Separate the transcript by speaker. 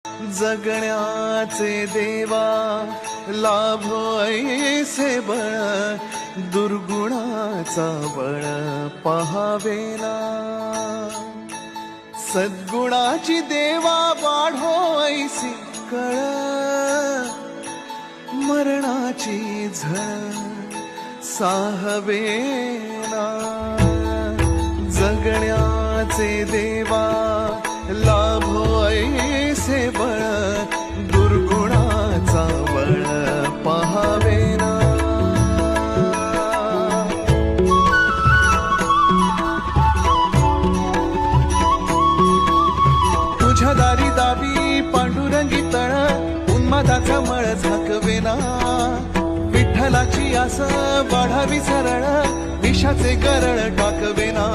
Speaker 1: जगण्याचे देवा लाभो ऐसे बळ, दुर्गुणाचा बळ पहावेला. सद्गुणाची देवा वाढो ऐसी कळ, मरणाची झळ साहवेना. जगण्याचे देवा लाभो ऐसे बळ, दुर्गुणाचा बळ पहावेना. तुझ्या दारी दाबी पांडुरंगी तळ, उन्मादाचा मळ झाकवेना. विठ्ठलाची आस वाढावी सरळ, विषाचे करळ टाकवेना.